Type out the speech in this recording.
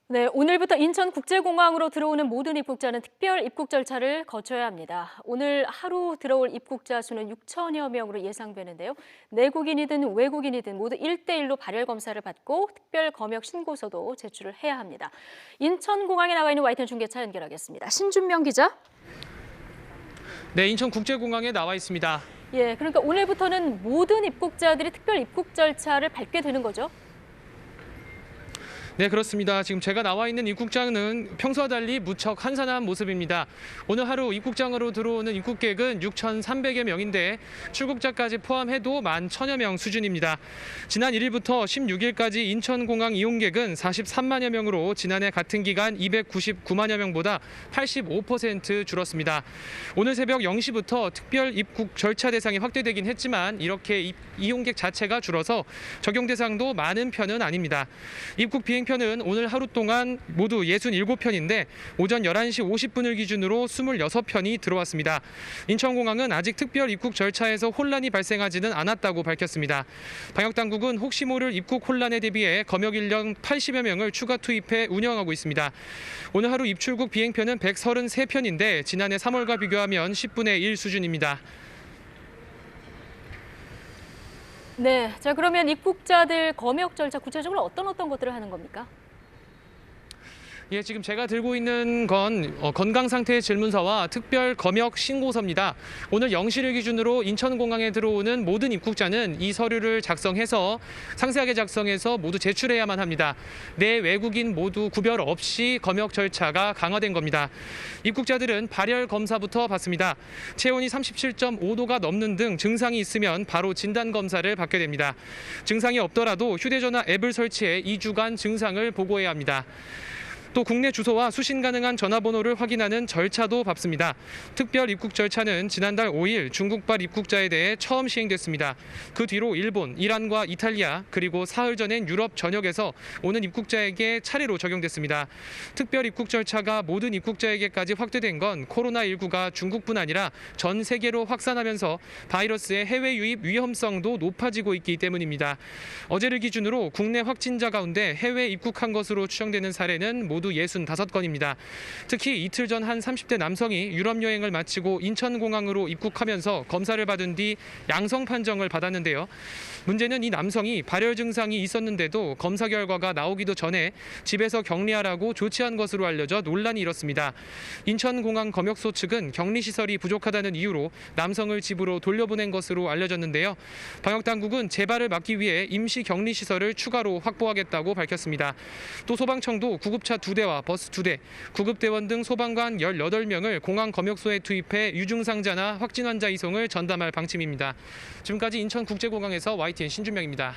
네, 오늘부터 인천국제공항으로 들어오는 모든 입국자는 특별 입국 절차를 거쳐야 합니다. 오늘 하루 들어올 입국자 수는 6천여 명으로 예상되는데요. 내국인이든 외국인이든 모두 1대1로 발열 검사를 받고 특별 검역 신고서도 제출을 해야 합니다. 인천공항에 나와 있는 YTN 중계차 연결하겠습니다. 신준명 기자. 네, 인천국제공항에 나와 있습니다. 예, 그러니까 오늘부터는 모든 입국자들이 특별 입국 절차를 밟게 되는 거죠? 네, 그렇습니다. 지금 제가 나와 있는 입국장은 평소와 달리 무척 한산한 모습입니다. 오늘 하루 입국장으로 들어오는 입국객은 6,300여 명인데 출국자까지 포함해도 11,000여 명 수준입니다. 지난 1일부터 16일까지 인천공항 이용객은 43만여 명으로 지난해 같은 기간 299만여 명보다 85% 줄었습니다. 오늘 새벽 0시부터 특별 입국 절차 대상이 확대되긴 했지만 이렇게 이용객 자체가 줄어서 적용 대상도 많은 편은 아닙니다. 입국 비행편은 오늘 하루 동안 모두 67편인데 오전 11시 50분을 기준으로 26편이 들어왔습니다. 인천공항은 아직 특별 입국 절차에서 혼란이 발생하지는 않았다고 밝혔습니다. 방역당국은 혹시 모를 입국 혼란에 대비해 검역 인력 80여 명을 추가 투입해 운영하고 있습니다. 오늘 하루 입출국 비행편은 133편인데 지난해 3월과 비교하면 10분의 1 수준입니다. 네, 자 그러면 입국자들 검역 절차 구체적으로 어떤 것들을 하는 겁니까? 예, 지금 제가 들고 있는 건 건강 상태 질문서와 특별 검역 신고서입니다. 오늘 0시를 기준으로 인천공항에 들어오는 모든 입국자는 이 서류를 상세하게 작성해서 모두 제출해야만 합니다. 내 외국인 모두 구별 없이 검역 절차가 강화된 겁니다. 입국자들은 발열 검사부터 받습니다. 체온이 37.5도가 넘는 등 증상이 있으면 바로 진단 검사를 받게 됩니다. 증상이 없더라도 휴대전화 앱을 설치해 2주간 증상을 보고해야 합니다. 또 국내 주소와 수신 가능한 전화번호를 확인하는 절차도 밟습니다. 특별 입국 절차는 지난달 5일 중국발 입국자에 대해 처음 시행됐습니다. 그 뒤로 일본, 이란과 이탈리아 그리고 사흘 전엔 유럽 전역에서 오는 입국자에게 차례로 적용됐습니다. 특별 입국 절차가 모든 입국자에게까지 확대된 건 코로나19가 중국뿐 아니라 전 세계로 확산하면서 바이러스의 해외 유입 위험성도 높아지고 있기 때문입니다. 어제를 기준으로 국내 확진자 가운데 해외 입국한 것으로 추정되는 사례는 모두 65건입니다. 특히 이틀 전 한 30대 남성이 유럽 여행을 마치고 인천공항으로 입국하면서 검사를 받은 뒤 양성 판정을 받았는데요. 문제는 이 남성이 발열 증상이 있었는데도 검사 결과가 나오기도 전에 집에서 격리하라고 조치한 것으로 알려져 논란이 일었습니다. 인천공항 검역소 측은 격리시설이 부족하다는 이유로 남성을 집으로 돌려보낸 것으로 알려졌는데요. 방역당국은 재발을 막기 위해 임시 격리시설을 추가로 확보하겠다고 밝혔습니다. 또 소방청도 구급차 2대와 버스 2대, 구급대원 등 소방관 18명을 공항 검역소에 투입해 유증상자나 확진 환자 이송을 전담할 방침입니다. 지금까지 인천국제공항에서 YTN 신준명입니다.